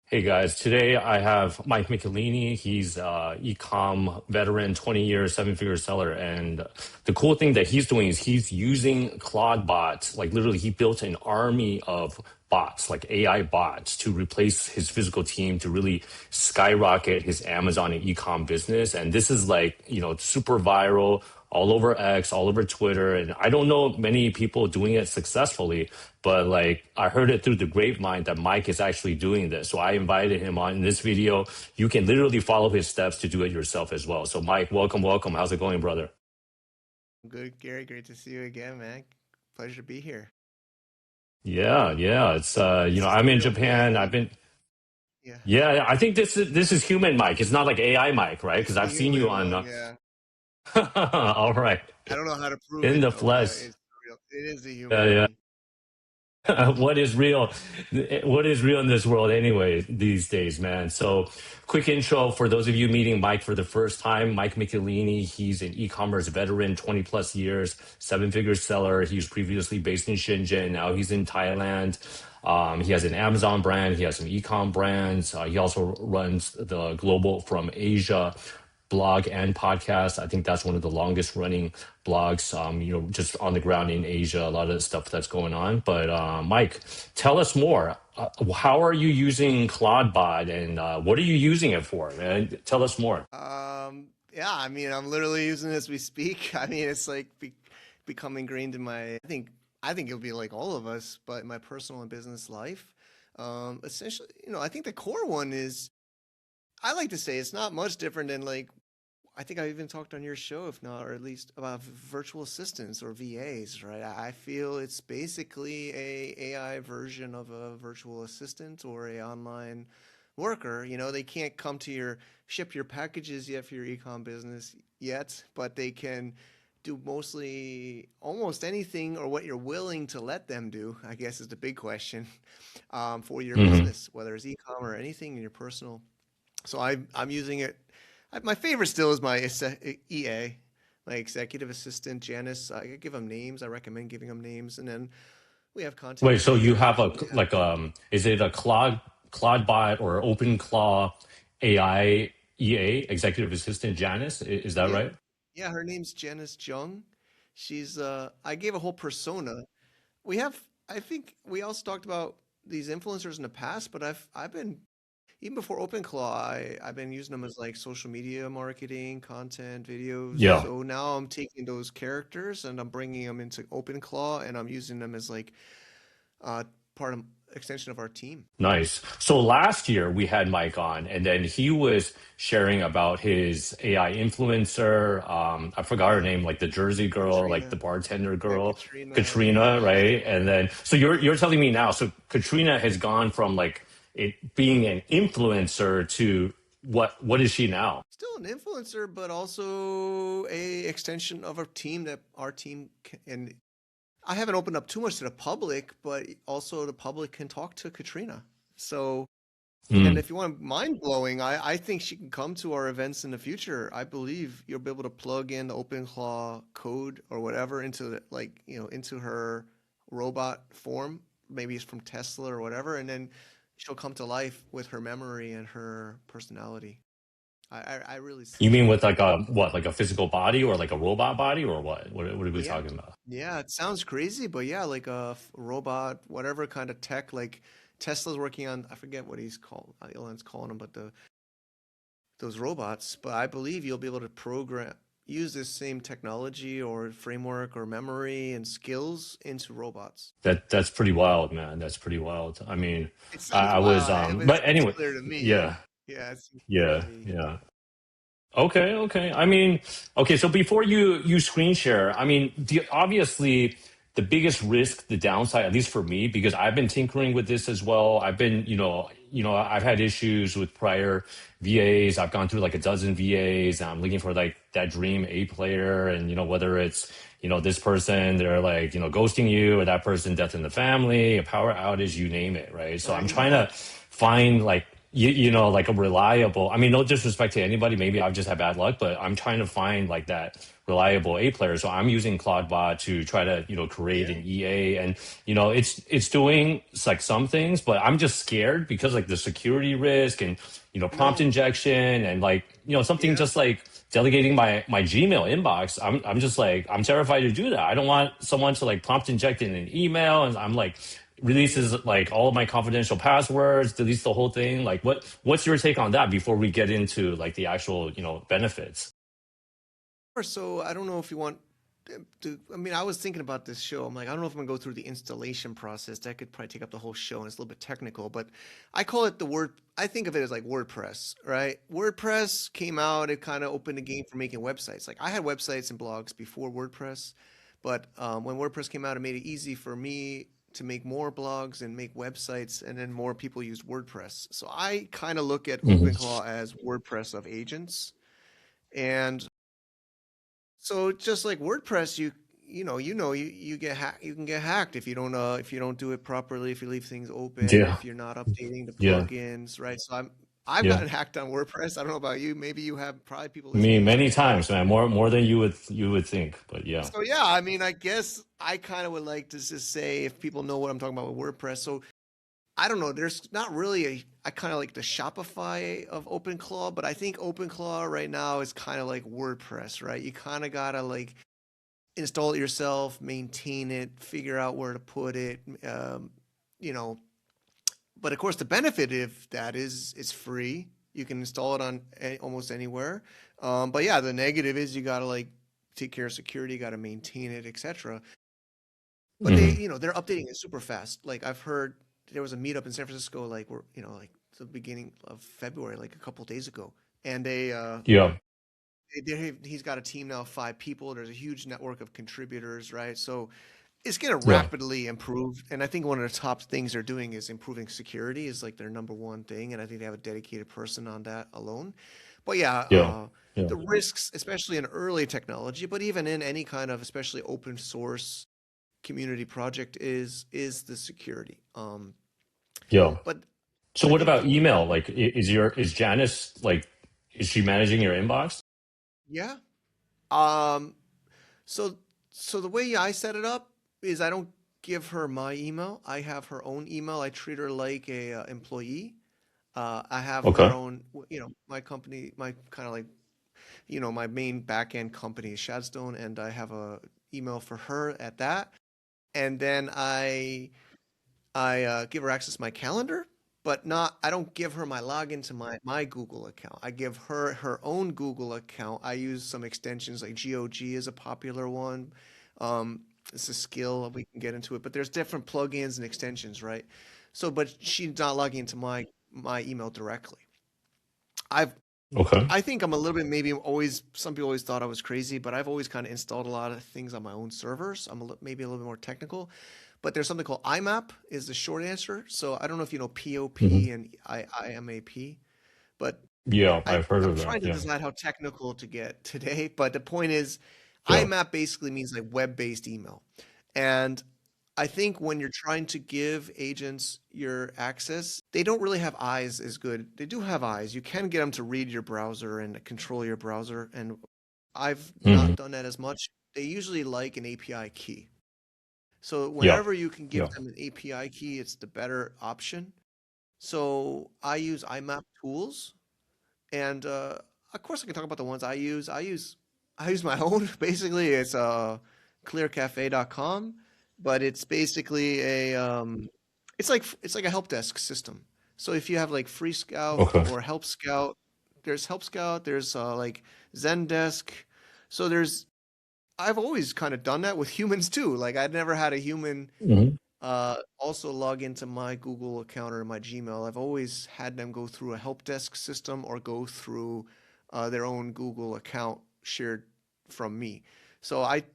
Hey guys, today I have Mike Michelini. He's e-com veteran, 20 years, seven-figure seller. And the cool thing that he's doing is he's using Clawdbot. Like literally he built an army of bots, like AI bots to replace his physical team to really skyrocket his Amazon and e-com business. And this is like, super viral all over X, all over Twitter. And I don't know many people doing it successfully, but like I heard it through the grapevine that Mike is actually doing this. So I invited him on in this video. You can literally follow his steps to do it yourself as well. So Mike, welcome, welcome. How's it going, brother? Good, Gary. Great to see you again, man. Pleasure to be here. Yeah, yeah. It's This is the I'm in real Mike. Japan. I've been Yeah, yeah, I think this is human Mike. It's not like AI Mike, right? it's Because the I've seen you human on one. Yeah, all right. I don't know how to prove In it the though, but flesh. it's real. It is the Yeah, human yeah. one. What is real? What is real in this world anyway these days, man? So quick intro for those of you meeting Mike for the first time. Mike Michelini, he's an e-commerce veteran, 20 plus years, seven-figure seller. He was previously based in Shenzhen. Now he's in Thailand. He has an Amazon brand. He has some e-com brands. He also runs the global from Asia blog and podcast. I think that's one of the longest running blogs, just on the ground in Asia, a lot of the stuff that's going on. But Mike, tell us more. How are you using Clawdbot and what are you using it for, man? Tell us more. Yeah, I mean, I'm literally using it as we speak. I mean, it's like become ingrained in my. I think it'll be like all of us, but in my personal and business life. Essentially, I think the core one is. I like to say it's not much different than like I think I even talked on your show, if not, or at least about virtual assistants or VAs, right? I feel it's basically a AI version of a virtual assistant or a online worker. They can't come to ship your packages yet for your ecom business yet, but they can do mostly almost anything or what you're willing to let them do, I guess is the big question, for your Hmm. business, whether it's ecom or anything in your personal. So I'm using it. My favorite still is my EA, my executive assistant, Janice. I give them names. I recommend giving them names. And then we have content Wait, so you have creators. a We have, like is it a Clawdbot or OpenClaw AI EA executive assistant Janice? Is that yeah, right? yeah, her name's Janice Jung. I gave a whole persona. I think we also talked about these influencers in the past, but I've been even before OpenClaw, I've been using them as like social media marketing, content, videos. Yeah. So now I'm taking those characters and I'm bringing them into OpenClaw and I'm using them as like uh, part of extension of our team. Nice. So last year we had Mike on, and then he was sharing about his AI influencer. I forgot her Yeah, name, like the Jersey girl, like the Katrina. bartender Yeah, girl, Katrina. Katrina, Yeah. right? And then so you're telling me now, so Katrina has gone from like it being an influencer to what is she now? Still an influencer, but also a extension of our team that our team can, and I haven't opened up too much to the public, but also the public can talk to Katrina. So and Mm, if you want mind blowing, I think she can come to our events in the future. I believe you'll be able to plug in the OpenClaw code or whatever into into her robot form. Maybe it's from Tesla or whatever, and then she'll come to life with her memory and her personality. I really you see mean it. with like a what, like a physical body or like a robot body or what? What are we Yeah. talking about? Yeah, it sounds crazy, but yeah, like a robot, whatever kind of tech, like Tesla's working on, I forget what he's called, Elon's calling them, but those robots, but I believe you'll be able to use this same technology or framework or memory and skills into robots. That's pretty wild, man. That's pretty wild. I mean, It sounds I was wild, but it but seems anyway, clear to me. yeah. Yeah, it seems clear to Yeah, me. yeah. Okay, okay. I mean, okay, so before you screen share, I mean, obviously the biggest risk, the downside, at least for me, because I've been tinkering with this as well. I've been, I've had issues with prior VAs. I've gone through like a dozen VAs. I'm looking for like that dream A player, and whether it's this person, they're like ghosting you, or that person, death in the family, a power outage, you name it, right? So I'm trying Yeah. to find like you know, like a reliable, I mean, no disrespect to anybody, maybe I've just had bad luck, but I'm trying to find like that reliable A player. So I'm using Clawdbot to try to, you know, create Yeah. an EA, and you know, it's doing like some things, but I'm just scared because like the security risk and, you know, prompt No. injection and like, you know, something Yeah. just like delegating my Gmail inbox. I'm just like, I'm terrified to do that. I don't want someone to like prompt inject in an email, and I'm like, Yeah. releases like all of my confidential passwords, deletes the whole thing. Like what's your take on that before we get into like the actual, you know, benefits? Or so I don't know if you want to. I mean, I was thinking about this show. I'm like, I don't know if I'm gonna go through the installation process. That could probably take up the whole show, and it's a little bit technical. But I call it the word. I think of it as like WordPress, right? WordPress came out. It kind of opened the game for making websites. Like I had websites and blogs before WordPress, but when WordPress came out, it made it easy for me to make more blogs and make websites, and then more people used WordPress. So I kind of look at Hmm. OpenClaw as WordPress of agents. And so just like WordPress, you get you can get hacked if you don't do it properly, if you leave things open, Yeah, if you're not updating the yeah, plugins, right? So I've yeah. gotten hacked on WordPress. I don't know about you. Maybe you have probably people Me listening have many as well. times, man. More than you would think. But yeah. So yeah, I mean, I guess I kind of would like to just say if people know what I'm talking about with WordPress. So I don't know. There's not really I kind of like the Shopify of OpenClaw, but I think OpenClaw right now is kind of like WordPress, right? You kind of gotta like install it yourself, maintain it, figure out where to put it. You know, but of course, the benefit of that is it's free. You can install it on almost anywhere. But yeah, the negative is you got to like take care of security, you got to maintain it, etc. But Hmm. they're updating it super fast. Like I've heard there was a meetup in San Francisco, like like the beginning of February, like a couple days ago, and Yeah, he's got a team now of 5 people. There's a huge network of contributors, right? So it's going to yeah. rapidly improve. And I think one of the top things they're doing is improving security is like their number one thing. And I think they have a dedicated person on that alone. But yeah, Yeah, yeah, the risks, especially in early technology, but even in any kind of especially open source community project, is the security. yeah. But So I what think about email? Like, is Janice like, is she managing your inbox? yeah. Um, So so the way I set it up is I don't give her my email. I have her own email. I treat her like a employee. I have her Okay, own, my company, my kind of like, my main back end company is Shadstone, and I have a email for her at that. And then I give her access to my calendar, but not. I don't give her my login to my Google account. I give her her own Google account. I use some extensions like GOG is a popular one. It's a skill we can get into it, but there's different plugins and extensions, right? So, but she's not logging into my email directly. I've okay. I think I'm a little bit maybe always some people always thought I was crazy, but I've always kind of installed a lot of things on my own servers. Maybe a little bit more technical, but there's something called IMAP is the short answer. So I don't know if you know POP Hmm. and IMAP, but Yeah, I've heard I'm of that. trying to Yeah, decide how technical to get today. But the point is, yeah. IMAP basically means like web-based email, and I think when you're trying to give agents your access, they don't really have eyes as good. They do have eyes. You can get them to read your browser and control your browser, and I've Hmm. not done that as much. They usually like an API key. So Yeah, whenever you can give yeah. them an API key, it's the better option. So I use IMAP tools, and of course I can talk about the ones I use. I use my own. Basically, it's clearcafe.com, but it's basically it's like a help desk system. So if you have like Free Scout Okay. or Help Scout, there's Help Scout, there's like Zendesk. So I've always kind of done that with humans too. Like I'd never had a human Hmm. also log into my Google account or my Gmail. I've always had them go through a help desk system or go through their own Google account shared from me. So I've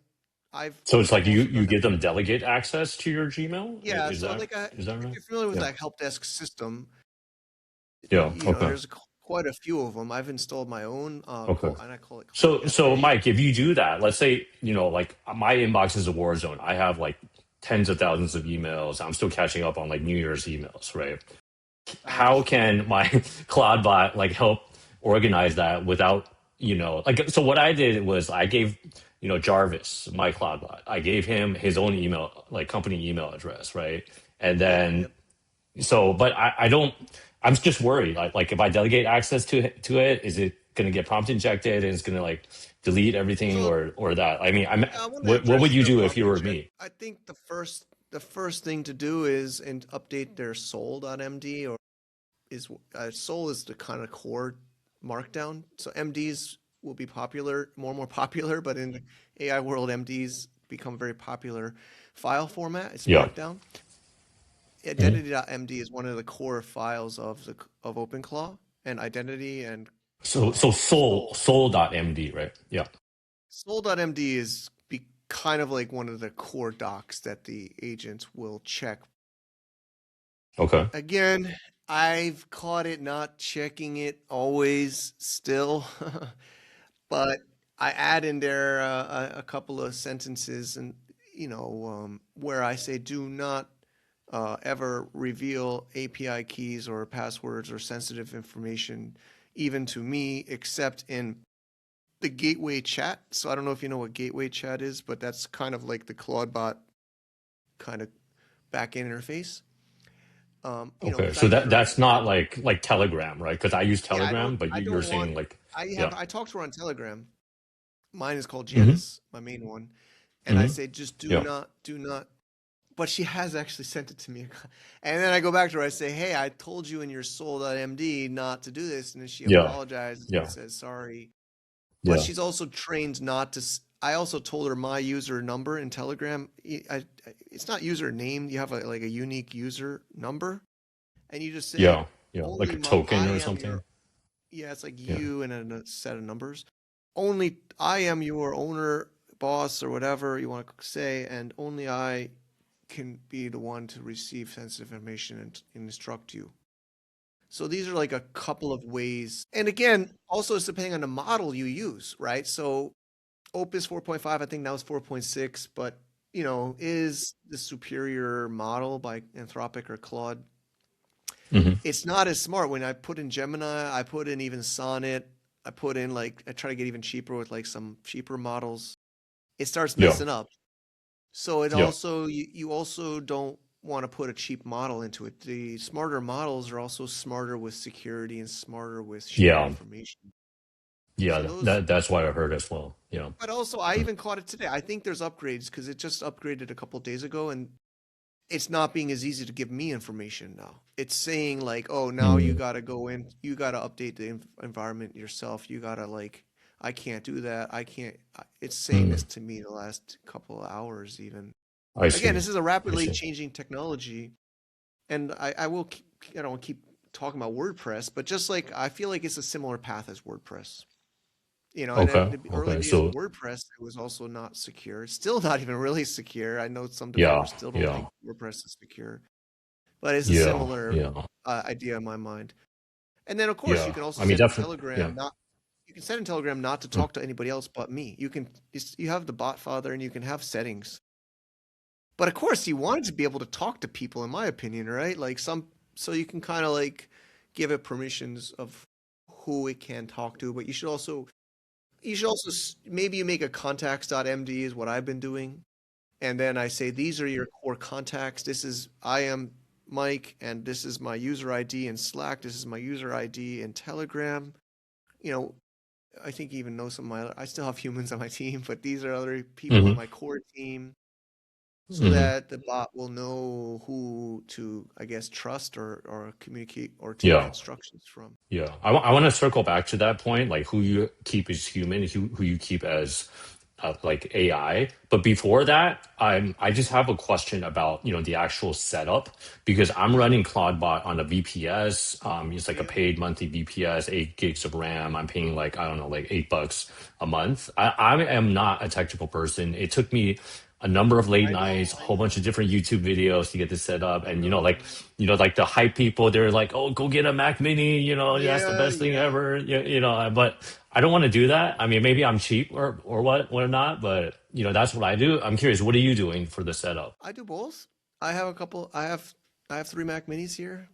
So it's like you also done you that. give them delegate access to your Gmail. Yeah, Is so that like is that if right? you're familiar with Yeah. that help desk system, Yeah. Okay. there's quite a few of them. I've installed my own Okay. and I call it Clear So Cafe. Mike, if you do that, let's say, you know, like my inbox is a war zone. I have like tens of thousands of emails. I'm still catching up on like New Year's emails, right? how can my Clawdbot like help organize that without, like, so what I did was I gave, Jarvis my Clawdbot. I gave him his own email, like company email address, right? And Yep, then yep. so, but I don't. I'm just worried. Like if I delegate access to it, is it going to get prompt injected and it's going to like delete everything So or that? I mean, yeah, I want to what would address you the do if prompt you were inject. me? I think the first thing to do is and update their soul.md or is soul is the kind of core markdown. So MDs will be popular, more and more popular, but in the AI world, MDs become very popular file format. It's Yeah. markdown. Mhm. Identity.md is one of the core files of OpenClaw and identity and So soul soul. soul.md, right? Yeah. Soul.md is kind of like one of the core docs that the agents will check. Okay. Again, I've caught it not checking it always still, but I add in there a couple of sentences and where I say do not ever reveal API keys or passwords or sensitive information even to me except in the gateway chat. So I don't know if you know what gateway chat is, but that's kind of like the Claudebot kind of backend interface. Okay. Because I So use her on that's not Telegram. like Telegram, right? Because I use Yeah, Telegram, but I you're don't want. saying like, I yeah. have. I talked to her on Telegram. Mine is called Hmm. Janice, my main one, and I Hmm. say just Yeah. do not. But she has actually sent it to me, and then I go back to her. I say, hey, I told you in your soul.md not to do this, and then she Yeah. apologizes and Yeah. says sorry. But Yeah. she's also trained not to. I also told her my user number in Telegram. It's not user name. You have like a unique user number, and you just say Yeah. Yeah. Like only a my. token I or am your. something. Yeah, it's like Yeah. you and then a set of numbers. Only I am your owner, boss, or whatever you want to say, and only I can be the one to receive sensitive information and instruct you. So these are like a couple of ways. And again, also it's depending on the model you use, right? So Opus 4.5, I think now it's 4.6, but is the superior model by Anthropic or Claude. Hmm. It's not as smart. When I put in Gemini, I put in even Sonnet, I put in like I try to get even cheaper with like some cheaper models. It starts Yeah. messing up. So it Yeah. also you also don't want to put a cheap model into it. The smarter models are also smarter with security and smarter with sharing Yeah. information. Yeah. So those, That's what I heard as well. Yeah. but also I Mm. even caught it today. I think there's upgrades because it just upgraded a couple of days ago, and it's not being as easy to give me information now. It's saying like, oh, now you Mm. got to go in, you got to update the environment yourself. You got to like, I can't do that. I can't. It's saying Mm. this to me the last couple of hours even. I Again, see. this is a I rapidly see. changing technology, and I will keep talking about WordPress, but just like I feel like it's a similar path as WordPress. And Okay. in the early Okay. days of So WordPress, it was also not secure. It's still not even really secure. I know some yeah. developers still don't think Yeah. WordPress is secure, but it's a Yeah. similar Yeah. idea in my mind. And then, of course, you Yeah. can also I mean, set in definitely. Telegram Yeah. not you can set in Telegram not to Mm. talk to anybody else but me. You have the bot father and you can have settings. But of course, you want it to be able to talk to people, in my opinion, right? Like so you can kind of like give it permissions of who it can talk to, but maybe you make a contacts.md is what I've been doing. And then I say, these are your core contacts. I am Mike, and this is my user ID in Slack. This is my user ID in Telegram. You know, I think you even know some of I still have humans on my team, but these are other people on Hmm. my core team so Hmm. that the bot will know who to, I guess, trust or communicate or take Yeah. instructions from. Yeah. I want to circle back to that point, like who you keep as human, who you keep as like AI. But before that, I just have a question about the actual setup because I'm Yeah. running Claudbot on a VPS. It's like a Yeah. paid monthly VPS, 8 gigs of RAM. I'm paying like I don't know, like $8 a month. I am not a technical person. It took me a number of late I know. nights, a I whole bunch of know. different YouTube videos to get this set up. I And know. like the hype people, they're like, "Oh, go get a Mac Mini. That's the Yeah. best thing Yeah. ever." But I don't want to do that. I mean, maybe I'm cheap or what not, but that's what I do. I'm curious, what are you doing for the setup? I do both. I have a couple. I have 3 Mac Minis here.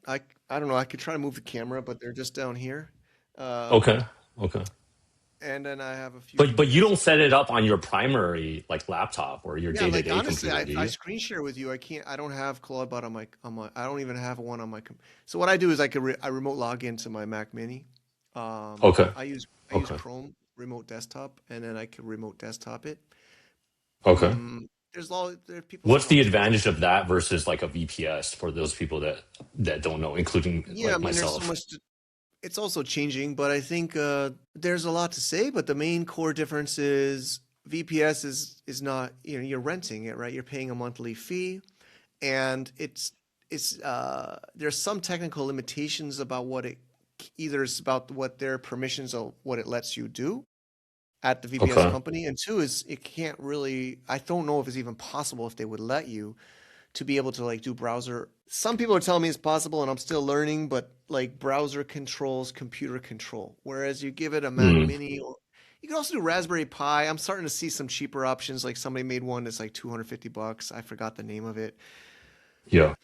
I don't know. I could try to move the camera, but they're just down here. Okay. Okay. And then I have a few But you VPS. don't set it up on your primary like laptop or your Yeah, like day-to-day honestly, computer, do I you? screen share with you. I can't. I don't have Clawdbot on my. I don't even have one on my. So what I do is I remote log into my Mac Mini. Okay. I use Okay. Chrome remote desktop, and then I can remote desktop it. Okay. There people What's sell all the sorts of. advantage of that versus like a VPS for those people that don't know, including Yeah, I like mean, there's so myself? much. It's also changing, but I think there's a lot to say. But the main core difference is VPS is not, you're renting it, right? You're paying a monthly fee, and it's there's some technical limitations about what it either is about what their permissions or what it lets you do at the VPS Okay. company, and two is it can't really. I don't know if it's even possible if they would let you to be able to like do browser. Some people are telling me it's possible, and I'm still learning, but like browser controls, computer control. Whereas you give it a Mac Mm, Mini, or you can also do Raspberry Pi. I'm starting to see some cheaper options. Like somebody made one that's like $250. I forgot the name of it. yeah.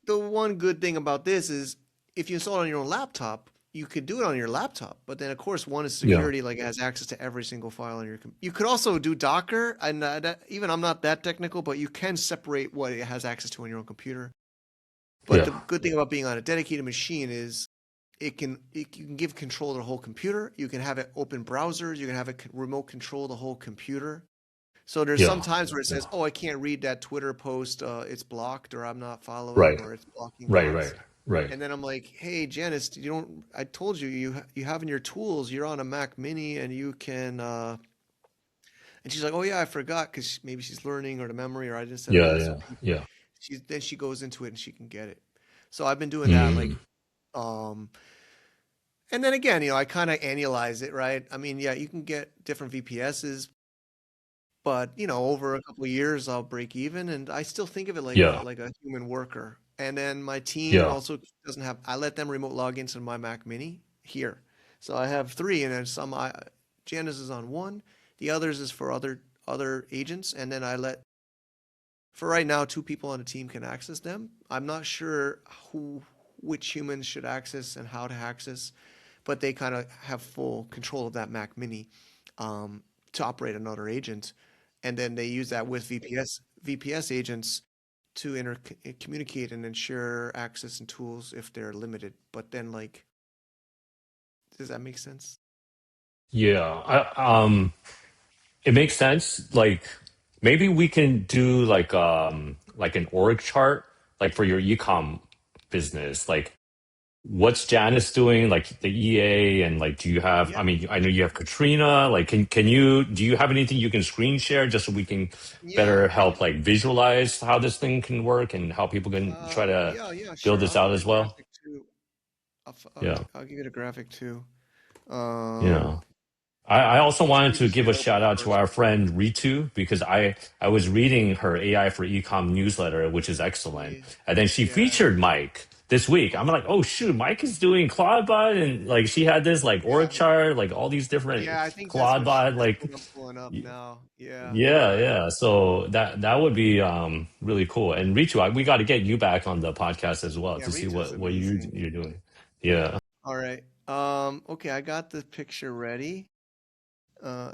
The one good thing about this is if you install it on your own laptop, you could do it on your laptop. But then, of course, one is Yeah. security, like it has access to every single file on your. You could also do Docker, and even I'm not that technical, but you can separate what it has access to on your own computer. But Yeah. the good thing about being on a dedicated machine is you can give control to the whole computer. You can have it open browsers. You can have it remote control the whole computer. So there's some Yeah. times where it Yeah. says, "Oh, I can't read that Twitter post. It's blocked, or I'm not following, Right. or it's blocking Right. Right. bots." Right. And then I'm like, "Hey, Janice, you don't. I told you you have in your tools. You're on a Mac Mini, and you can." And she's like, "Oh yeah, I forgot because maybe she's learning or the memory, or I didn't set up Yeah. the Yeah. SOP." Yeah. She goes into it and she can get it. So I've been doing that like Mm, um and then again, I kind of annualize it, right? I mean, yeah, you can get different VPSs, but over a couple of years I'll break even, and I still think of it yeah. like a human worker. And then my team Yeah. also doesn't have I let them remote log into my Mac Mini here. So I have three, and then Janice is on one, the others is for other agents, and then I let for right now, two people on the team can access them. I'm not sure which humans should access and how to access, but they kind of have full control of that Mac Mini um, to operate another agent, and then they use that with VPS agents to communicate and ensure access and tools if they're limited. But then, like, does that make sense? Yeah. It makes sense. Like maybe we can do like an org chart like for your ecom business. Like what's Janice doing? Like the EA and like do you have I Yeah, mean I know you have Katrina. Like can you do you have anything you can screen share just so we can yeah, better I can. help like visualize how this thing can work and how people can try to Yeah, build sure. this I'll out give you as a well? graphic too. Yeah. I'll give you the graphic too. Um, Yeah. I also I'll wanted send you to the give a share open shout out to source. our friend Ritu because I was reading her AI for Ecom newsletter, which is excellent. Yeah, And then she yeah. featured Mike this week. I'm Oh, like, oh shoot, Mike is doing Clawdbot, and like she had this like org yeah, chart, like all these different yeah. I think Clawdbot, that's like what I'm pulling up now. Yeah, yeah, yeah. So that would be really cool. And Ritu, we got to get you back on the podcast as well yeah. to see Ritu's what you amazing. you're doing. Yeah. All right. Okay, I got the picture ready.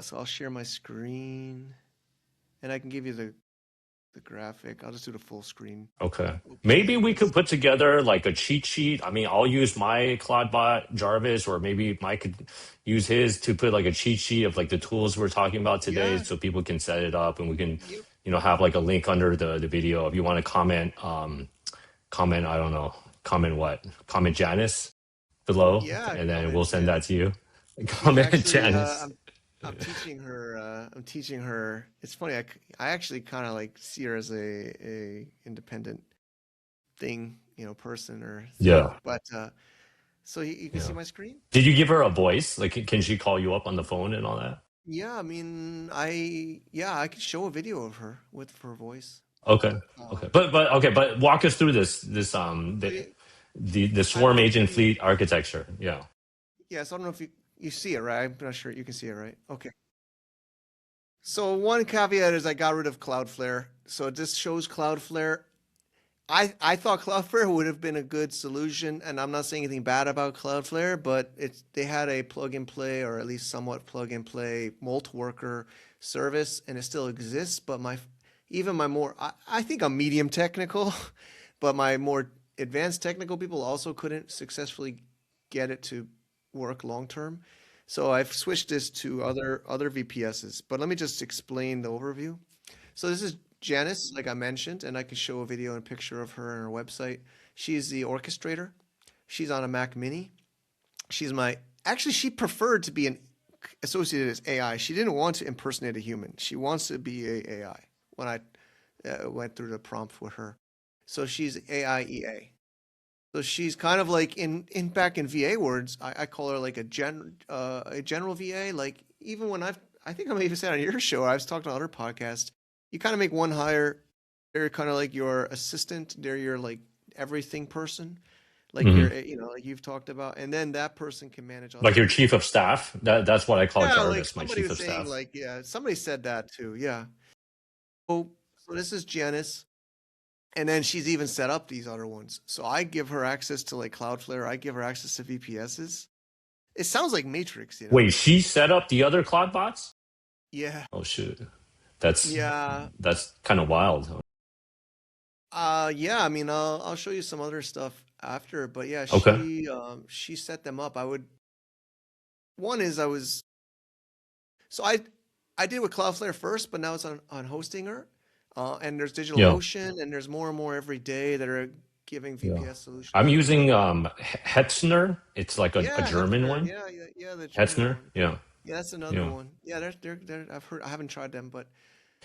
So I'll share my screen, and I can give you the graphic. I'll just do the full screen. Okay. Maybe Okay, we let's could see. put together like a cheat sheet. I mean, I'll use my Clawdbot Jarvis, or maybe Mike could use his to put like a cheat sheet of like the tools we're talking about today, Yeah. so people can set it up, and we can, Yep. have like a link under the video if you want to comment. Comment. I don't know. Comment what? Comment Janice below, Yeah. and then Comment, we'll send that Janice. to you. Yeah. Comment Actually, Janice. I'm teaching her. I'm teaching her. It's funny. I actually kind of like see her as a independent thing, person or thing. Yeah. But so you can see Yeah. my screen? Did you give her a voice? Like, can she call you up on the phone and all that? Yeah, I mean, I could show a video of her with her voice. Okay. Okay. Um, But walk us through this so you, the I don't swarm know if agent you, fleet architecture. Yeah. yes, I don't know if you see it, right? I'm not sure you can see it, right? Okay. So one caveat is I got rid of Cloudflare. So this shows Cloudflare. I thought Cloudflare would have been a good solution, and I'm not saying anything bad about Cloudflare, but they had a plug and play, or at least somewhat plug and play multi-worker service, and it still exists. But even my more I think I'm medium technical, but my more advanced technical people also couldn't successfully get it to work long term. So I've switched this to other VPSs. But let me just explain the overview. So this is Janice, like I mentioned, and I can show a video and a picture of her on her website. She's the orchestrator. She's on a Mac Mini. She's my Actually, she preferred to be associated as AI. She didn't want to impersonate a human. She wants to be a AI. When I went through the prompt with her, so she's AI EA. So she's kind of like in back in VA words, I call her like a general VA. Like even when I think I may even said on your show, I was talking on other podcasts. You kind of make one hire. They're kind of like your assistant. They're your like everything person, like Hmm. you're like you've talked about, and then that person can manage other Like your chief people. of staff. That's what I call Yeah, like Jarvis, my somebody chief was of saying, staff. like yeah, somebody said that too. Yeah. So this is Janice. And then she's even set up these other ones. So I give her access to like Cloudflare. I give her access to VPSs. It sounds like Matrix, you know? Wait, she set up the other cloud bots? Yeah. Oh shoot, that's Yeah. that's kind of wild. Huh? Yeah, I mean, I'll show you some other stuff after, but yeah, Okay. she set them up. One is I was so I did with Cloudflare first, but now it's on hosting her. And there's Yeah. DigitalOcean, and there's more and more every day that are giving Yeah. VPS I'm solutions. using Hetzner. It's like a Yeah, German Hetzner. one. Yeah, yeah, yeah, the German Hetzner. one. Yeah. Yeah, that's another Yeah. one. Yeah, they're I've heard. I haven't tried them, but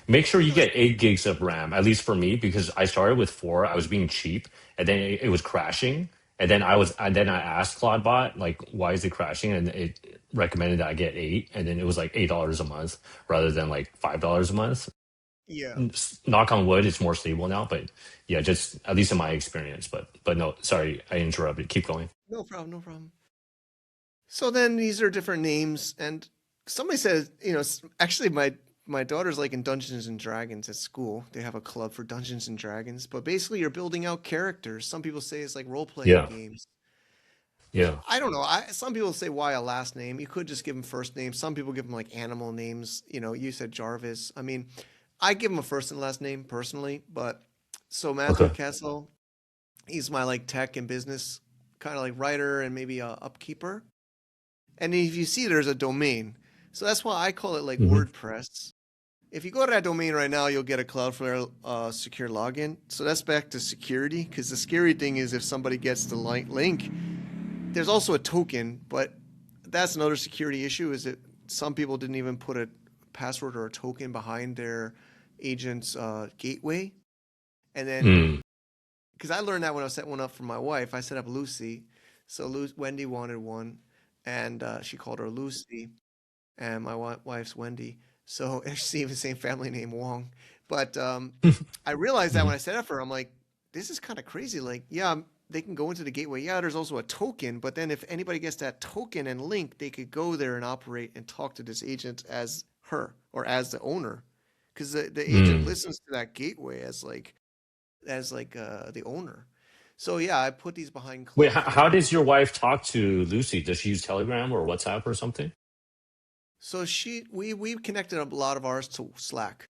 Make sure I you feel like get 8 gigs of RAM, at least for me, because I started with four. I was being cheap, and then it was crashing. And then I asked Clawdbot, like, why is it crashing? And it recommended that I get eight. And then it was like $8 a month rather than like $5 a month. yeah, Knock on wood, it's more stable now. But yeah, just at least in my experience. But no, sorry, I interrupted. Keep going. no problem, no problem. So then these are different names, and somebody says, actually my daughter's like in Dungeons and Dragons at school. They have a club for Dungeons and Dragons, but basically you're building out characters. Some people say it's like role playing Yeah. games. Yeah. I don't know. Some people say why a last name. You could just give them first name. Some people give them like animal names. You said Jarvis. I mean, I give him a first and last name personally, but so Matthew Okay. Kessel, he's my like tech and business kind of like writer and maybe a upkeeper. And if you see there's a domain. So that's why I call it like Hmm. WordPress. If you go to that domain right now, you'll get a Cloudflare secure login. So that's back to security because the scary thing is if somebody gets the link, there's also a token, but that's another security issue is that some people didn't even put a password or a token behind their agent's gateway. And then Mm. because I learned that when I set one up for my wife, I set up Lucy. So Wendy wanted one, and she called her Lucy, and my wife's Wendy. So she's even the same family name, Wong. But I realized that when I set up for her, I'm like, this is kind of crazy. Like, yeah, they can go into the gateway. Yeah, there's also a token, but then if anybody gets that token and link, they could go there and operate and talk to this agent as her or as the owner, because the agent Mm. listens to that gateway as like the owner. So yeah, I put these behind Wait, how Cloudflare. does your wife talk to Lucy? Does she use Telegram or WhatsApp or something? So we connected a lot of ours to Slack.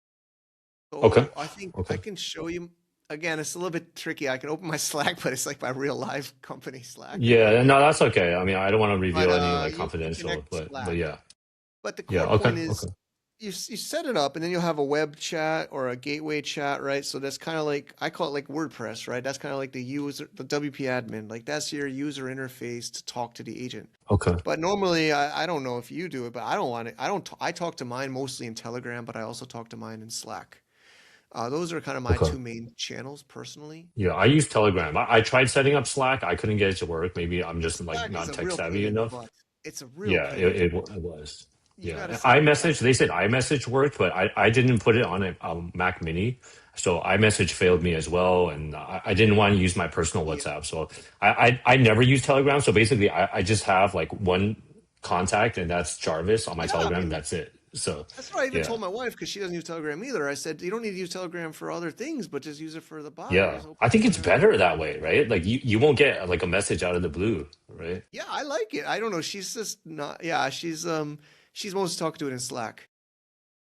Okay. So I think I Okay. can show you again. It's a little bit tricky. I can open my Slack, but it's like my real live company Slack. Yeah, no, that's okay. I mean, I don't want to But reveal any like you can confidential, connect but Slack. yeah, But the yeah, core okay, point okay, is you set it up and then you'll have a web chat or a gateway chat, right? So that's kind of like I call it like WordPress, right? That's kind of like the WP admin. Like that's your user interface to talk to the agent. okay, But normally, I don't know if you do it, but I don't want it. I don't. I talk to mine mostly in Telegram, but I also talk to mine in Slack. Those are kind of my okay. two main channels personally. Yeah, I use Telegram. I tried setting up Slack. I couldn't get it to work. Maybe I'm just like Slack is not a tech real pain savvy in the enough. butt. It's a real Yeah, pain in the butt. it was. You got to Yeah, set up iMessage. They said iMessage worked, but I didn't put it on a Mac Mini, so iMessage failed me as well, and I didn't want to use my personal yeah, WhatsApp, so I never use Telegram. So basically, I just have like one contact, and that's Jarvis on my yeah. I Telegram, and mean, that's it. So That's what I even yeah, told my wife because she doesn't use Telegram either. I said, you don't need to use Telegram for other things, but just use it for the buyer. yeah. Just open I think it it's whenever. better that way, right? Like you won't get like a message out of the blue, right? Yeah, I like it. I don't know. She's just not. Yeah, she's mostly talking to it in Slack.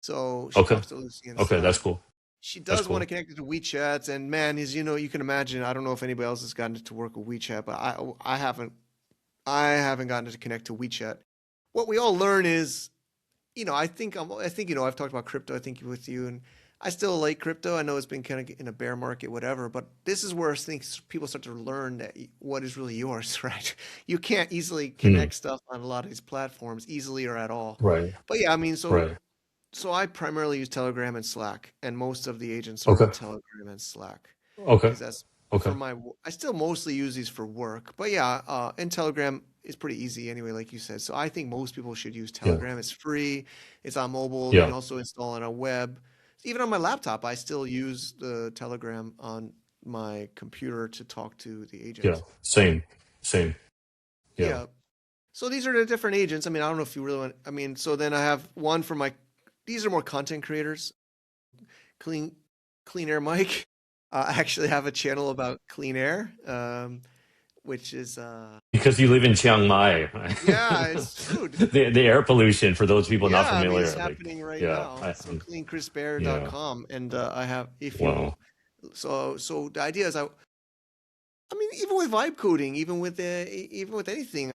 So she Okay, talks to Lucy in okay, that's Slack. cool. She That's does want to cool. connect it to WeChat, and man, is you can imagine. I don't know if anybody else has gotten it to work with WeChat, but I haven't. I haven't gotten it to connect to WeChat. What we all learn is, I think I've talked about crypto. I think with you, and I still like crypto. I know it's been kind of in a bear market, whatever. But this is where I think people start to learn that what is really yours, right? You can't easily Hmm. connect stuff on a lot of these platforms easily or at all. Right, But yeah, I mean, so right. so I primarily use Telegram and Slack, and most of the agents are Okay, on Telegram and Slack okay, because that's okay. for I still mostly use these for work, but yeah, and Telegram is pretty easy anyway, like you said. So I think most people should use Yeah, Telegram. It's free. It's on mobile. You can yeah, also install it on a web. Even on my laptop, I still use the Telegram on my computer to talk to the yeah. agent. Same, same. Yeah. Yeah. So these are the different agents. I mean, I don't know if you really want. I mean, so then I have one for my. These are more content creators. Clean Clean Air Mike. I actually have a channel about clean air, which is Because you live in Chiang Mai, right? yeah, it's true. The air pollution for those people not Yeah, I mean it's familiar, like happening right yeah, now. So yeah. cleancrispair.com, and I have if you Wow. so the idea is I mean even with vibe coding, even with anything,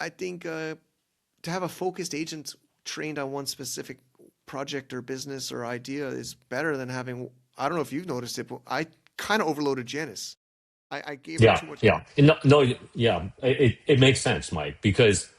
I think to have a focused agent trained on one specific project or business or idea is better than having. I don't know if you've noticed it, but I kind of overloaded Janice. I gave her Yeah, too much. yeah. No, no, yeah. It makes sense, Mike, because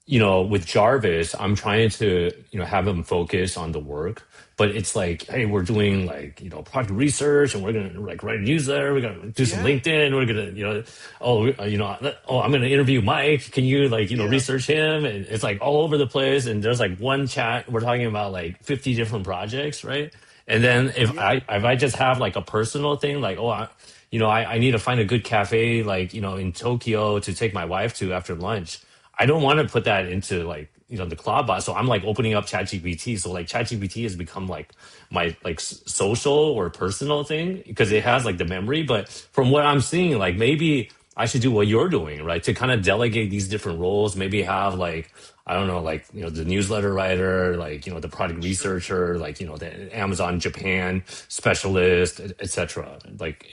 with Jarvis, I'm trying to, have him focus on the work, but it's like, hey, we're doing like, product research and we're going to like write a newsletter. We're going to do some Yeah, LinkedIn. We're going to, I'm going to interview Mike. Can you like, yeah, research him? And it's like all over the place. And there's like one chat. We're talking about like 50 different projects, right? And then yeah, if I just have like a personal thing, like, I need to find a good cafe, like, in Tokyo to take my wife to after lunch. I don't want to put that into like the Clawdbot. So I'm like opening up ChatGPT. So like ChatGPT has become like my like social or personal thing because it yeah, has like the memory. But from what I'm seeing, like maybe I should do what you're doing, right? To kind of delegate these different roles. Maybe have like I don't know, like the newsletter writer, like the product sure. researcher, like the Amazon Japan specialist, etc. Like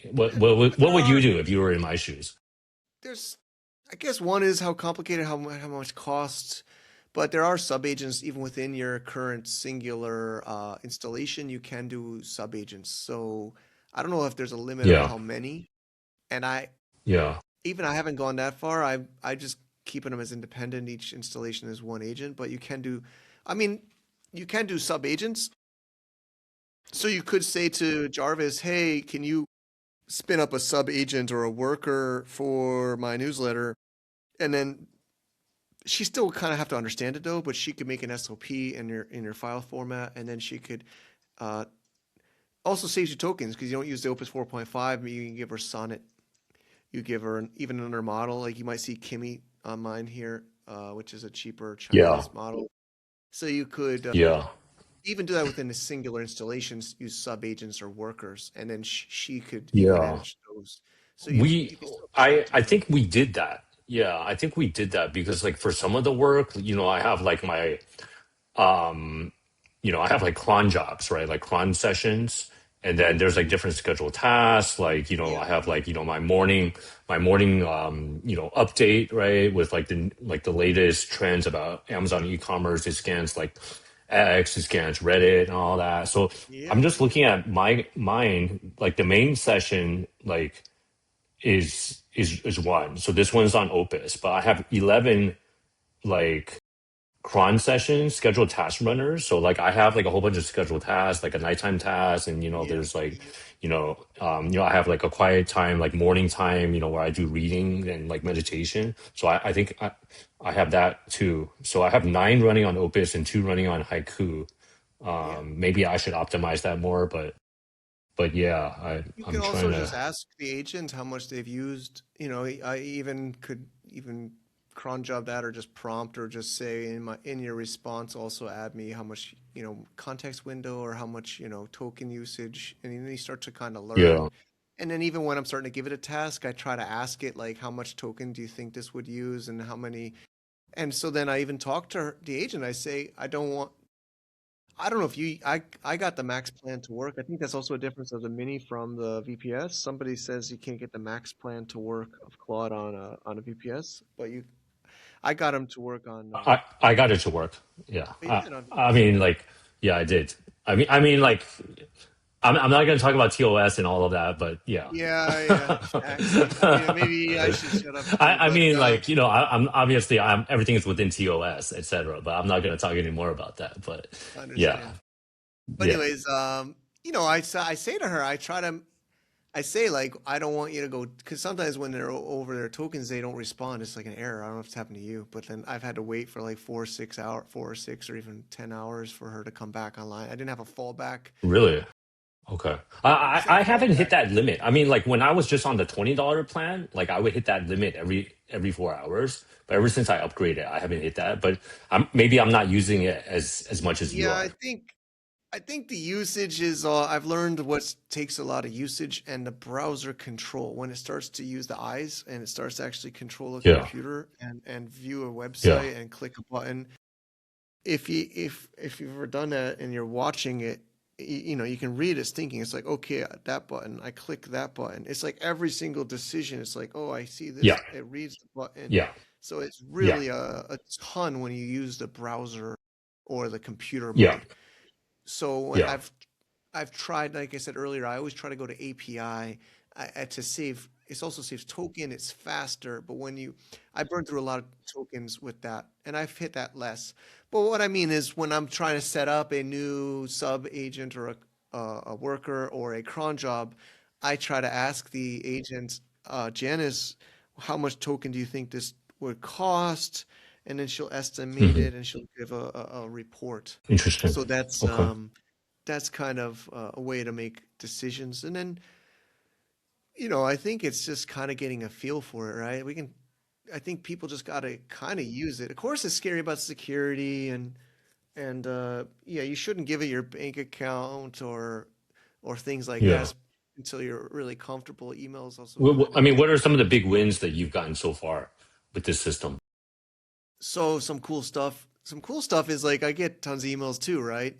Yeah, what would you do if you were in my shoes? there's, I guess one is how complicated, how much costs, but there are sub agents even within your current singular installation. You can do sub agents. So I don't know if there's a limit of Yeah, how many. And yeah, I haven't gone that far. I just keeping them as independent. Each installation is one agent, but I mean, you can do sub agents. So you could say to Jarvis, "Hey, can you spin up a sub agent or a worker for my newsletter?" And then she still kind of have to understand it though, but she could make an SOP in your file format, and then she could uh, also saves you tokens because you don't use the Opus 4.5. You can give her Sonnet. You give her even another model. Like you might see Kimi on mine here, which is a cheaper yeah, Chinese model. So you could yeah. even do that within a singular installations. Use sub agents or workers, and then she could even Yeah. manage those. So We you can still I connect to I her. think we did that. Yeah, I think we did that because like for some of the work, I have like my um I have like cron jobs, right? Like cron sessions. And then there's like different scheduled tasks. Like, Yeah, I have like, my morning update, right? With like the latest trends about Amazon e-commerce. It scans like X, it scans Reddit and all that. So yeah, I'm just looking at mine, like the main session, like is one. So this one's on Opus, but I have 11 like cron sessions, scheduled task runners. So like I have like a whole bunch of scheduled tasks, like a nighttime task, and yeah, there's like, I have like a quiet time, like morning time, where I do reading and like meditation. So I think I have that too. So I have 9 running on Opus and 2 running on Haiku. yeah. Maybe I should optimize that more, but yeah, You can I'm trying also just to. ask the agent how much they've used. I even could even cron job that or just prompt or just say in your response also add me how much, context window or how much, token usage. And then you start to kind of learn. Yeah. And then even when I'm starting to give it a task, I try to ask it like how much token do you think this would use and how many. And so then I even talk to the agent. I say, I don't know if I got the max plan to work. I think that's also a difference of the mini from the VPS. Somebody says you can't get the max plan to work of Claude on a VPS, but I got him to work on. I got it to work. Yeah. You did on I VPS. mean, like, yeah, I did. I mean, like, I'm not going to talk about TOS and all of that, but yeah. Yeah, yeah, facts. Maybe I should shut up too, I but mean, like, I'm obviously everything is within TOS, etc. But I'm not going to talk anymore about that. But I yeah, understand. But yeah, anyways, I say to her, I say like, I don't want you to go because sometimes when they're over their tokens, they don't respond. It's like an error. I don't know if it's happened to you, but then I've had to wait for like 4 or 6 or even 10 hours for her to come back online. I didn't have a fallback. really. Okay. I, I I just had a I haven't hit fallback. that limit. I mean, like when I was just on the $20 plan, like I would hit that limit every 4 hours. But ever since I upgraded, I haven't hit that. But maybe I'm not using it as much as you Yeah, are. I think the usage is. I've learned what takes a lot of usage and the browser control when it starts to use the eyes and it starts to actually control a Yeah, computer and view a yeah, website and click a button. If you've ever done that and you're watching it, you can read its thinking. It's like, okay, that button, I click that button. It's like every single decision. It's like, oh, I see yeah, this. It reads the button. yeah, So it's yeah, really a ton when you use the browser or the computer yeah, mode. So when yeah. I've tried, like I said earlier, I always try to go to API to save. It also saves token. It's faster, but I burn through a lot of tokens with that, and I've hit that less. But what I mean is when I'm trying to set up a new sub agent or a worker or a cron job, I try to ask the agent, Janice, how much token do you think this would cost? And then she'll estimate Hmm. it and she'll give a report. Interesting. So Okay. that's kind of a way to make decisions. And then, I think it's just kind of getting a feel for it, right? I think people just got to kind of use it. Of course, it's scary about security and yeah, you shouldn't give it your bank account or things like Yeah. that until you're really comfortable. Emails also Well, kind I of mean, what are some of the big wins that you've gotten so far with this system? so some cool stuff. Some cool stuff is like I get tons of emails too, right?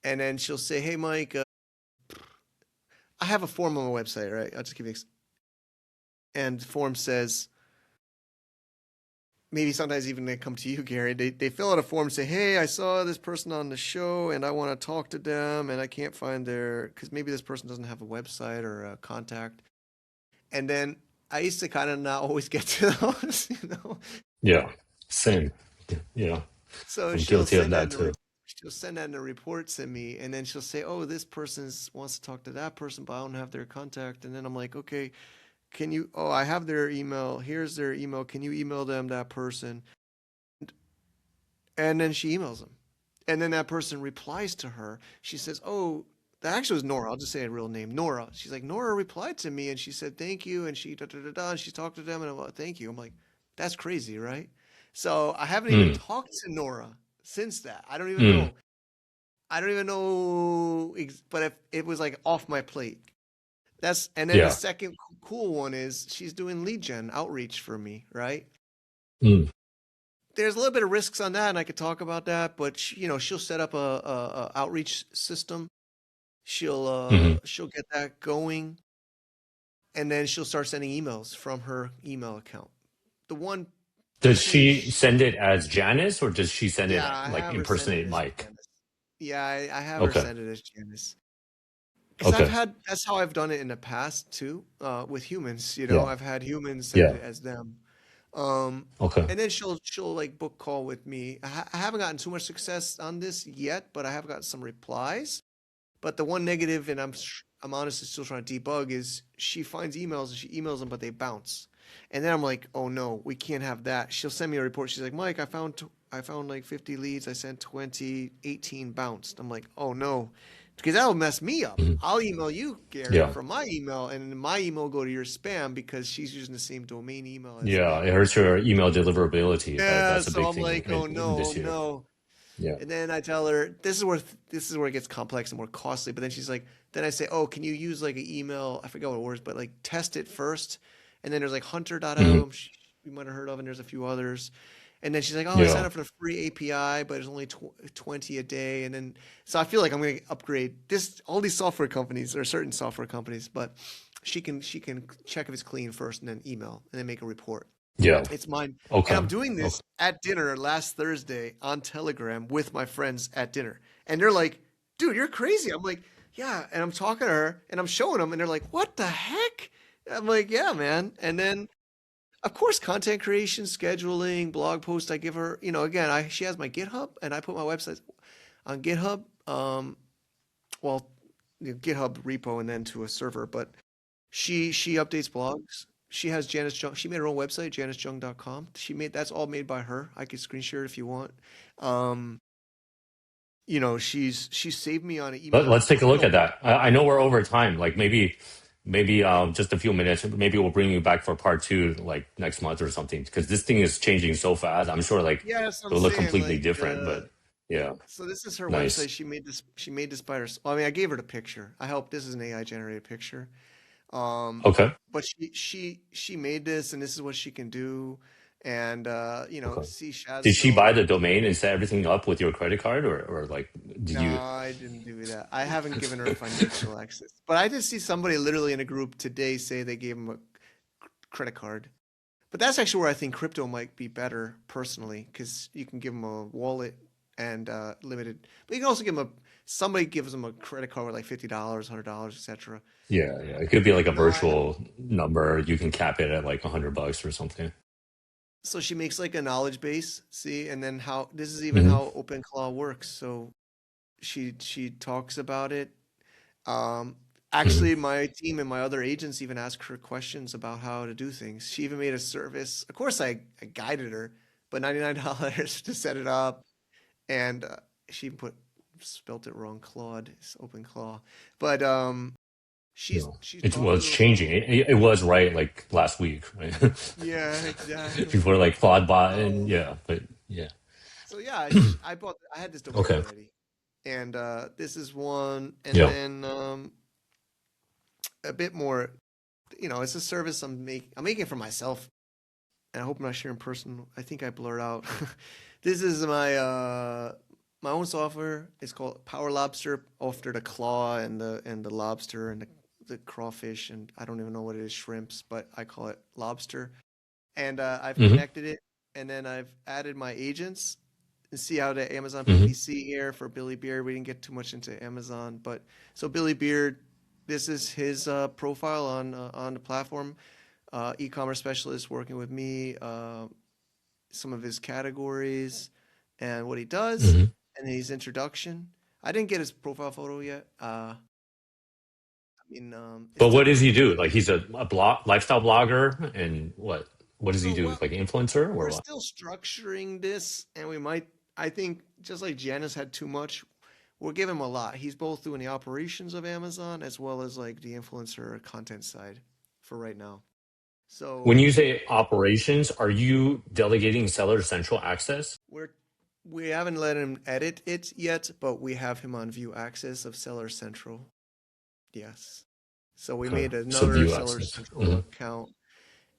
And then she'll say, "Hey, Mike, I have a form on my website, right? I'll just give you and the form says maybe sometimes even they come to you, Gary. They fill out a form, say, "Hey, I saw this person on the show, and I want to talk to them, and I can't find their because maybe this person doesn't have a website or a contact." And then I used to kind of not always get to those. Yeah. Same. Yeah. So I'm guilty of that too. she'll send that in a report to me, and then she'll say, "Oh, this person wants to talk to that person, but I don't have their contact." And then I'm like, "Okay, can you? Oh, I have their email. Here's their email. Can you email them that person?" And then she emails them. And then that person replies to her. She says, "Oh, that actually was Nora. I'll just say a real name, Nora." She's like, "Nora replied to me and she said thank you and she da da da da and she talked to them and I'm like, thank you." I'm like, "That's crazy, right?" So I haven't even Mm, talked to Nora since that. I don't even mm, know. I don't even know, but if it was like off my plate. And then the yeah. second cool one is she's doing lead gen outreach for me, right? Mm, There's a little bit of risks on that, and I could talk about that. But she'll set up a outreach system. hmm. She'll get that going, and then she'll start sending emails from her email account. The one Does issue, she send it as Janice or does she send it yeah, I like have her send it impersonate as Mike? Janice. Yeah, I have her Okay. send it as Janice. Because Okay. that's how I've done it in the past too, with humans. Yeah. I've had humans send Yeah. it as them. Um, Okay. and then she'll like book call with me. I haven't gotten too much success on this yet, but I have gotten some replies. But the one negative, and I'm honestly still trying to debug, is she finds emails and she emails them, but they bounce. And then I'm like, oh no, we can't have that. She'll send me a report. She's like, Mike, I found like 50 leads. I sent 20, 18 bounced. I'm like, oh no. because that'll mess me up. Mhm. I'll email you, Gary, Yeah. from my email, and my email will go to your spam because she's using the same domain email as Yeah. me. It hurts your email deliverability. Yeah, That's a so big I'm thing like, oh no, oh this year. no. Yeah. And then I tell her this is where it gets complex and more costly. But then she's like, then I say, oh, can you use like an email? I forget what it was, but like test it first. And then there's like Hmm. hunter.io, you might have heard of, and there's a few others. And then she's like, oh, I signed Yeah. up for the free API, but it's only 20 a day. And then, so I feel like I'm going to upgrade this, all these software companies or certain software companies, but she can check if it's clean first and then email and then make a report. Yeah. It's mine. And Okay. I'm doing Okay. this at dinner last Thursday on Telegram with my friends at dinner. And they're like, dude, you're crazy. I'm like, yeah. And I'm talking to her and I'm showing them and they're like, what the heck? I'm like, yeah, man. And then, of course, content creation, scheduling, blog post. I give her, again, she has my GitHub and I put my website on GitHub. Well, GitHub repo and then to a server, but she updates blogs. She has Janice Jung. She made her own website, janicejung.com. That's all made by her. I could screen share it if you want. Um, she saved me on an email. Let's take a look at that. I know we're over time. Like maybe just a few minutes. Maybe we'll bring you back for part two, like next month or something, because this thing is changing so fast. I'm sure like Yes, I'm it'll look saying completely like different, but yeah, so this is her website. nice. She made this by herself. I mean, I gave her the picture. I helped. This is an AI generated picture. Um, Okay. but she made this, and this is what she can do. And Okay. see, Did she buy Shadstone. the domain and set everything up with your credit card, or like did No, you? I didn't do that. I haven't given her financial access. But I did see somebody literally in a group today say they gave him a credit card. But that's actually where I think crypto might be better personally, because you can give them a wallet and limited. But you can also give them somebody gives them a credit card with like $50, $100, etc. Yeah, yeah. It could be like a No, I virtual number. You can cap it at like $100 or something. so she makes like a knowledge base, see, and then how this is even Hmm. how OpenClaw works. So she talks about it. Um, Hmm. actually, my team and my other agents even ask her questions about how to do things. She even made a service. Of course, I guided her, but $99 to set it up, and she spelt it wrong. Claude, it's OpenClaw, but Yeah. she It's talked well, it's through it changing. all. It was right like last week, right? Yeah, exactly. Before like Clawdbot and So yeah, but yeah. so yeah, I had this domain Okay. already, and this is one, and Yeah. then a bit more. It's a service I'm making for myself, and I hope I'm not sharing personal. I think I blurred out. This is my own software. It's called Power Lobster, after the claw and the lobster and the crawfish, and I don't even know what it is, shrimps, but I call it lobster. And I've Hmm. connected it, and then I've added my agents and see how the Amazon Hmm. PPC here for Billy Beard. We didn't get too much into Amazon, but so Billy Beard, this is his profile on the platform. E-commerce specialist working with me. Some of his categories and what he does, Hmm. and his introduction. I didn't get his profile photo yet. I mean, it's But what does he typical. do? Like he's a blog lifestyle blogger, and what does he So, do? well, Like influencer or we're what? still structuring this, and we might. I think just like Janice had too much, we'll give him a lot. He's both doing the operations of Amazon as well as like the influencer content side for right now. When So you say operations, are you delegating Seller Central access? we're we haven't let him edit it yet, but we have him on view access of Seller Central. Yes. So we Okay. made So another view Seller access. Central Hmm. account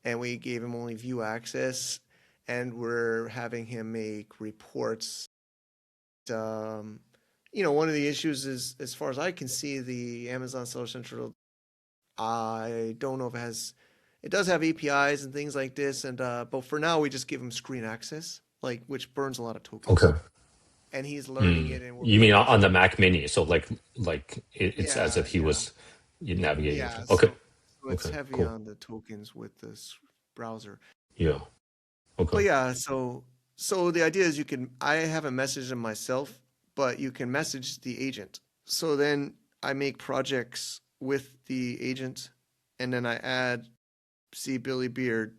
and we gave him only view access, and we're having him make reports. Um, one of the issues is, as far as I can see, the Amazon Seller Central, I don't know if it does have APIs and things like this, and but for now we just give him screen access, like which burns a lot of tokens, Okay. and he's learning Hmm. it, and we're You mean making on sure. the Mac Mini? So like it's as Yeah, if he yeah, was navigating with yeah. it. Okay. So it's Okay. heavy Cool. on the tokens with this browser. Yeah. Okay. But yeah, so the idea is I haven't messaged him myself, but you can message the agent. So then I make projects with the agent, and then I add see Billy Beard,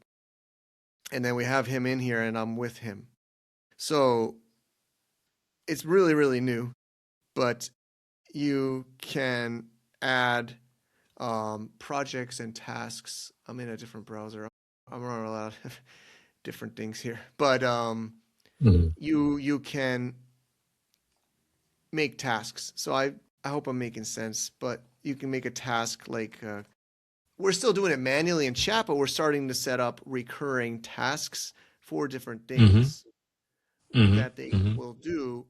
and then we have him in here, and I'm with him. So it's really really new, but you can add projects and tasks. I'm in a different browser. I'm running a lot of different things here, but Mhm. you can make tasks. So I hope I'm making sense, but you can make a task like we're still doing it manually in chat, but we're starting to set up recurring tasks for different Mhm. things Mhm. that they Mhm. will do.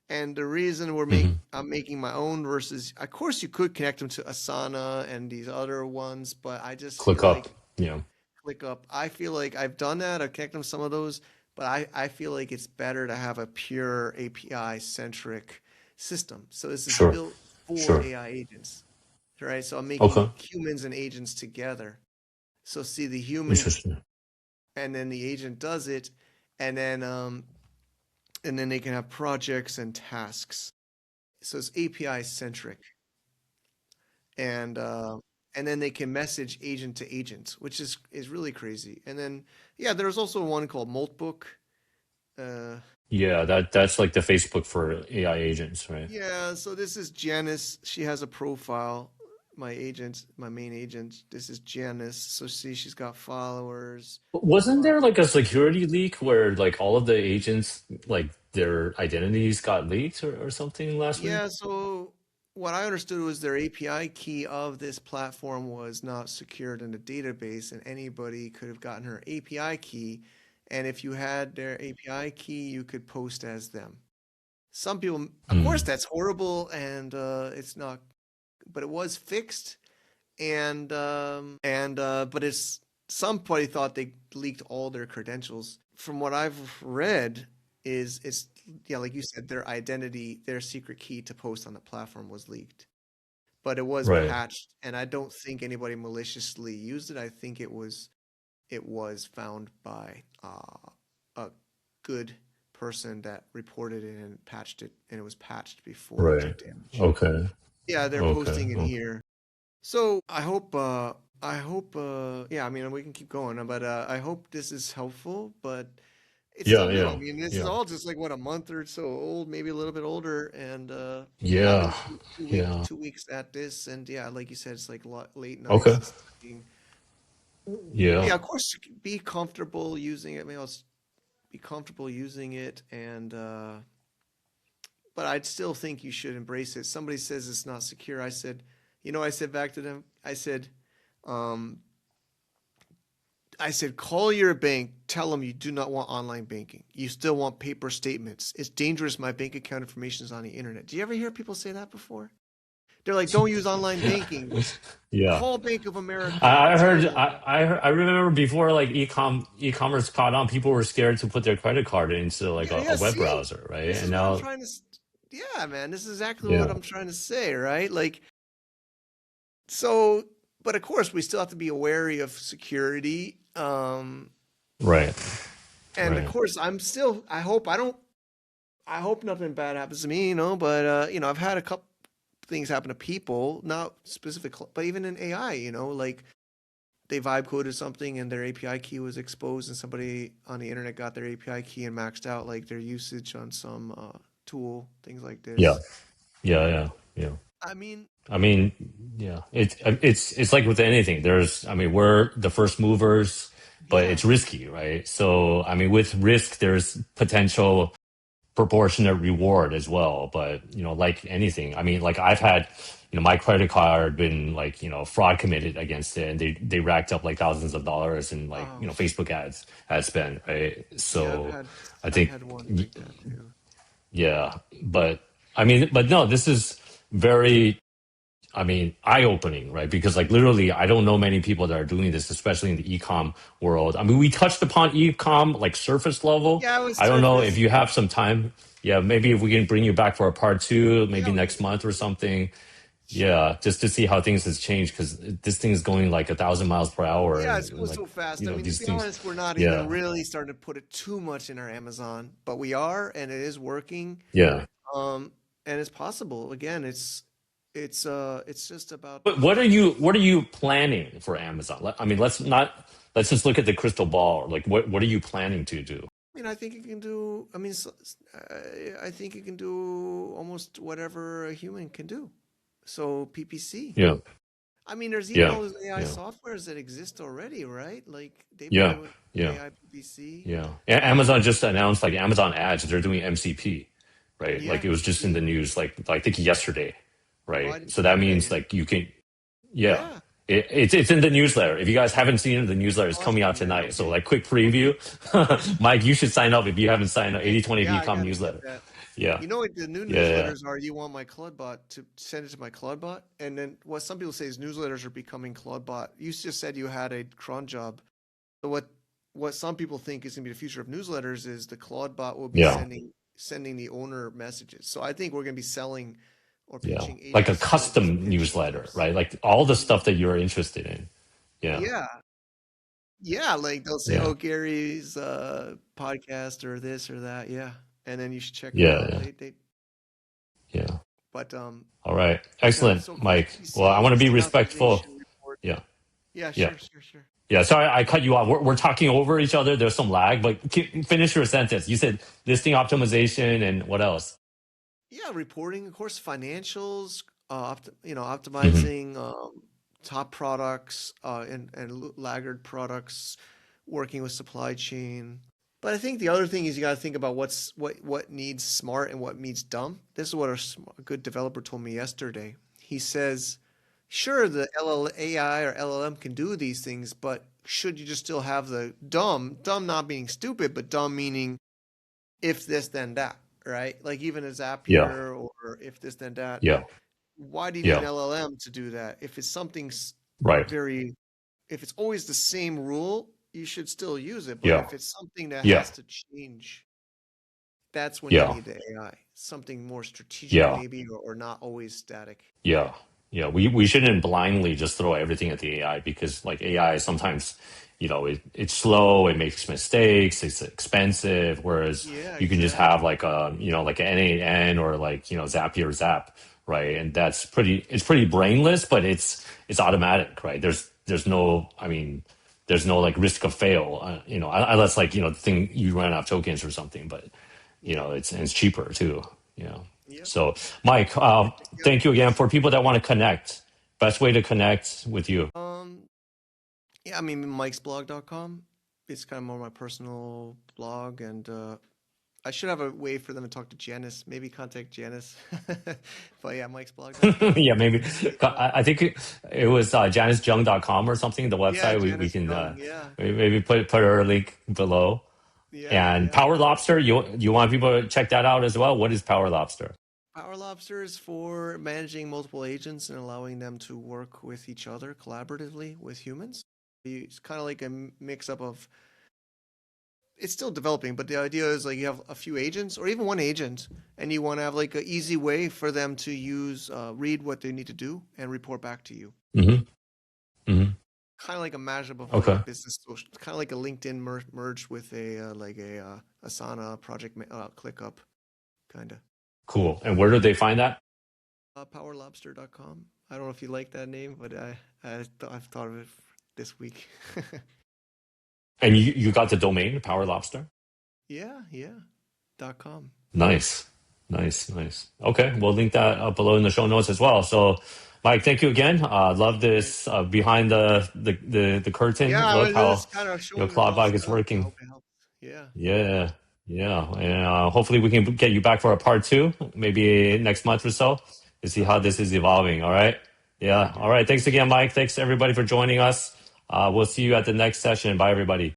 And the reason Mhm. I'm making my own versus, of course, you could connect them to Asana and these other ones, but I just feel Click up. like Yeah. ClickUp. I feel like I've done that. I've connected them to some of those, but I feel like it's better to have a pure API centric system. So this is Sure. built for Sure. AI agents, right? So I'm making Okay. humans and agents together. So see the human, Interesting. and then the agent does it, and then they can have projects and tasks. So it's API centric, and uh, and then they can message agent to agent, which is really crazy. And then yeah, there's also one called Moltbook. Uh, Yeah, that's like the Facebook for AI agents, right? yeah, so this is Janice. She has a profile. My agent, my main agent. This is Janice. So see, she's got followers. Wasn't Uh, there like a security leak where like all of the agents like their identities got leaked or something last week? yeah, so what I understood was their API key of this platform was not secured in the database, and anybody could have gotten her API key. And if you had their API key, you could post as them. Some people, of course, Mm. that's horrible, and it's not, but it was fixed. But it's somebody thought they leaked all their credentials. From what I've read, is it's yeah, like you said, their identity, their secret key to post on the platform was leaked, but it was Right. patched, and I don't think anybody maliciously used it. I think it was found by a good person that reported it and patched it, and it was patched before it Right. did damage. Okay. Yeah, they're Okay. posting in Okay. here. So I hope, yeah, I mean, we can keep going, but I hope this is helpful, but it's still Yeah, new. I yeah. mean, this is Yeah. all just like what, a month or so old, maybe a little bit older, and yeah, I've Yeah. been two weeks Yeah. 2 weeks at this, and yeah, like you said, it's like late nights Okay. and studying. But Yeah. yeah, of course, be comfortable using it. I mean, be comfortable using it, and but I'd still think you should embrace it. Somebody says it's not secure. I said back to them, um, I said, call your bank, tell them you do not want online banking. You still want paper statements. It's dangerous. My bank account information is on the internet. Do you ever hear people say that before? They're like, don't use online banking. Yeah. Call Bank of America and I tell heard them. I remember before like e-commerce caught on, people were scared to put their credit card into like Yeah, a yeah, web see? browser, right? This And is what I'm now trying to, yeah, man, this is exactly what yeah. I'm trying to say, right? Like, so, but of course, we still have to be wary of security. Right. And of Right. course, I hope nothing bad happens to me, but I've had a couple things happen to people, not specific, but even in AI, like they vibe coded something and their API key was exposed, and somebody on the internet got their API key and maxed out like their usage on some tool, things like Yeah. this. Yeah, yeah. Yeah. I mean, I mean, yeah, it's like with anything. I mean, we're the first movers, but yeah. it's risky, right? So, I mean, with risk, there's potential proportionate reward as well. But like anything, I mean, like I've had, my credit card been like, fraud committed against it, and they racked up like thousands of dollars in like Oh, Facebook ads ad spend, right? yeah. So, I I've think, had one like that too. yeah, but I mean, but no, this is very eye-opening, right? Because like literally, I don't know many people that are doing this, especially in the e-com world. I mean, we touched upon e-com like surface level. Yeah, it was I don't know if surface. you have some time. Yeah, maybe if we can bring you back for a part two, Yeah, maybe we next can. month or something. Sure. Yeah, just to see how things has changed because this thing is going like 1,000 miles per hour, Yeah, it's and going like so fast. I mean, to these be things. honest, we're not even Yeah, really starting to put it too much in our Amazon, but we are, and it is working. yeah. Um, and it's possible. Again, it's just about But what are you planning for Amazon? I mean, let's just look at the crystal ball. Like, what are you planning to do? I mean, I think it can do. I mean, I think it can do almost whatever a human can do. So PPC. Yeah, I mean, there's even yeah, all those AI yeah, softwares that exist already, right? Like they've been yeah, doing yeah, AI PPC. yeah. Amazon just announced like Amazon Ads. They're doing MCP, right? Like Yeah. it was just in See? the news, like I think yesterday, Oh, right? I didn't So see that that means yet. like you can, yeah. Yeah. It's in the newsletter. If you guys haven't seen it, the newsletter is coming out Awesome, man. tonight. So Okay. like quick Okay. preview, Mike, you should sign up if you haven't signed up. Okay. 80/20 Yeah, I Vcom gotta get newsletter. that. Yeah, You know what the new yeah, yeah, newsletters are? You want my Clawdbot to send it to my Clawdbot, and then what some people say is newsletters are becoming Clawdbot. You just said you had a cron job. So what some people think is gonna be the future of newsletters is the Clawdbot will be yeah, sending the owner messages. So I think we're gonna be selling or yeah. pitching Like a agent service custom pitch newsletter, letters. right? Like all the Yeah. stuff that you're interested in. Yeah, Yeah. Yeah, like they'll say, yeah, "Oh, Gary's podcast or this or that." Yeah, and then you should check it yeah, out. yeah, They yeah. but All right, okay. excellent, So Mike. Well, I PPC want to be listing respectful. optimization report. Yeah, Yeah, yeah. sure, sure, sure. Yeah, sorry, I cut you off. We're talking over each other. There's some lag, but finish your sentence. You said listing optimization and what else? Yeah, reporting, of course, financials, Hmm. optimizing top products and laggard products, working with supply chain. But I think the other thing is you got to think about what needs smart and what needs dumb. This is what a good developer told me yesterday. He says, sure, the AI or LLM can do these things, but should you just still have the dumb not meaning stupid, but dumb meaning if this then that, right? Like even a Yeah, Zapier or if this then that. yeah, Why do you need an yeah. LLM to do that? If it's something Right. very, if it's always the same rule, you should still use it. But Yeah, if it's something that yeah, has to change, that's when you yeah, need the AI. Something more strategic, yeah. maybe, or not always static. Yeah. Yeah. We shouldn't blindly just throw everything at the AI because like AI sometimes, it's slow, it makes mistakes, it's expensive, whereas Yeah, you can just have exactly. like like an N8N or like, Zapier Zap, right? And it's pretty brainless, but it's automatic, right? There's no, I mean, there's no like risk of fail, unless like, the thing you run out of tokens or something, but Yep. it's cheaper too, you know. Yep. So, Mike, Yep. thank you again for people that want to connect. Best way to connect with you. Um, yeah, I mean, mikesblog.com. It's kind of more my personal blog, and I should have a way for them to talk to Janice. Maybe contact Janice. But yeah, mikesblog.com. Yeah, maybe. Yeah. I think it was janicejung.com or something, the Yeah, website. We Janice can Young. Yeah. maybe put her link below. Yeah, And yeah. Power Lobster, you want people to check that out as well? What is Power Lobster? Power Lobster is for managing multiple agents and allowing them to work with each other collaboratively with humans. It's kind of like a mix up of it's still developing, but the idea is like you have a few agents or even one agent, and you want to have like an easy way for them to use, read what they need to do and report back to you. Hmm. Hmm. Kind of like a mashup of like a Okay, business social, kind of like a LinkedIn merged with a like a Asana project ClickUp kind of. cool. And where do they find that? Powerlobster.com. I don't know if you like that name, but I've thought of it this week. And you got the domain, Power Lobster? Yeah, yeah. .com. Nice. Nice, nice. Okay, we'll link that up below in the show notes as well. So, Mike, thank you again. Love Great. this behind the curtain. Yeah, I Look was how just kind of showing her all the Clawdbot is stuff. I working. hope it helps. Yeah. Yeah, yeah, and hopefully we can get you back for a part two, maybe next month or so, to see how Sounds this good. is evolving. All right. Will Yeah. All do. right. Thanks again, Mike. Thanks everybody for joining us. We'll see you at the next session. Bye, everybody.